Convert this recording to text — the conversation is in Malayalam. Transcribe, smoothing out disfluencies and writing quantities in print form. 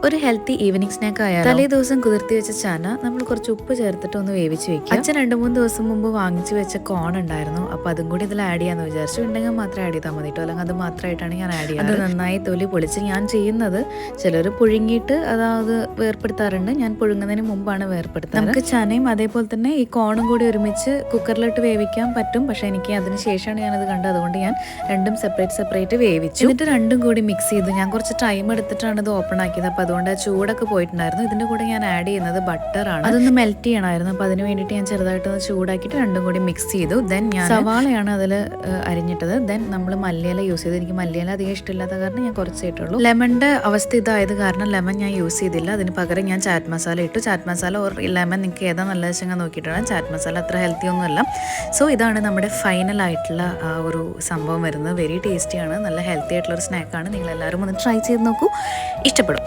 ഒരു ഹെൽത്തി ഈവനിങ് സ്നാക്ക് ആയാലും തലേ ദിവസം കുതിർത്തി വെച്ച ചന നമ്മൾ കുറച്ച് ഉപ്പ് ചേർത്തിട്ട് ഒന്ന് വേവിച്ച് വെക്കുക. അച്ഛൻ 2-3 ദിവസം മുമ്പ് വാങ്ങിച്ചു വെച്ച കോൺ ഉണ്ടായിരുന്നു. അപ്പോൾ അതും കൂടി ഇതിൽ ആഡ് ചെയ്യാന്ന് വിചാരിച്ചു. ഉണ്ടെങ്കിൽ മാത്രം ആഡ് ചെയ്താൽ മതി കേട്ടോ, അല്ലെങ്കിൽ അത് മാത്രമായിട്ടാണ് ഞാൻ ആഡ് ചെയ്യുന്നത്. അത് നന്നായി തൊലി പൊളിച്ച് ഞാൻ ചെയ്യുന്നത്, ചിലർ പുഴുങ്ങിയിട്ട് അതായത് വേർപ്പെടുത്താറുണ്ട്. ഞാൻ പുഴുങ്ങുന്നതിന് മുമ്പാണ് വേർപ്പെടുത്താറ്. നമുക്ക് ചനയും അതേപോലെ തന്നെ ഈ കോണും കൂടി ഒരുമിച്ച് കുക്കറിലിട്ട് വേവിക്കാൻ പറ്റും. പക്ഷേ എനിക്ക് അതിന് ശേഷമാണ് ഞാനത് കണ്ടത്. അതുകൊണ്ട് ഞാൻ രണ്ടും സെപ്പറേറ്റ് വേവിച്ചു. എന്നിട്ട് രണ്ടും കൂടി മിക്സ് ചെയ്തു. ഞാൻ കുറച്ച് ടൈം എടുത്തിട്ടാണ് ഇത് ഓപ്പൺ ആക്കിയത്. അപ്പോൾ അതുകൊണ്ട് ചൂടൊക്കെ പോയിട്ടുണ്ടായിരുന്നു. ഇതിൻ്റെ കൂടെ ഞാൻ ആഡ് ചെയ്യുന്നത് ബട്ടറാണ്. അതൊന്ന് മെൽറ്റ് ചെയ്യണമായിരുന്നു. അപ്പോൾ അതിന് വേണ്ടിയിട്ട് ഞാൻ ചെറുതായിട്ടൊന്ന് ചൂടാക്കിയിട്ട് രണ്ടും കൂടി മിക്സ് ചെയ്തു. ദെൻ ഞാൻ സവാളയാണ് അതിൽ അരിഞ്ഞിട്ടത്. ദെൻ നമ്മൾ മല്ലിയില യൂസ് ചെയ്തു. എനിക്ക് മല്ലിയില അധികം ഇഷ്ടമില്ലാത്ത കാരണം ഞാൻ കുറച്ചായിട്ടുള്ളൂ. ലെമണിൻ്റെ അവസ്ഥ ഇതായത് കാരണം ലെമൺ ഞാൻ യൂസ് ചെയ്തില്ല. അതിന് പകരം ഞാൻ ചാറ്റ് മസാല ഇട്ടു. ചാറ്റ് മസാല ഓർ ലെമൺ നിങ്ങൾക്ക് ഏതാ നല്ലത് വെച്ചാൽ നോക്കിയിട്ടാണ്. ചാറ്റ് മസാല അത്ര ഹെൽത്തി ഒന്നുമല്ല. സോ ഇതാണ് നമ്മുടെ ഫൈനൽ ആയിട്ടുള്ള ഒരു സംഭവം വരുന്നത്. വെരി ടേസ്റ്റിയാണ്, നല്ല ഹെൽത്തി ആയിട്ടുള്ള ഒരു സ്നാക്കാണ്. നിങ്ങളെല്ലാവരും ഒന്ന് ട്രൈ ചെയ്ത് നോക്കൂ, ഇഷ്ടപ്പെടും.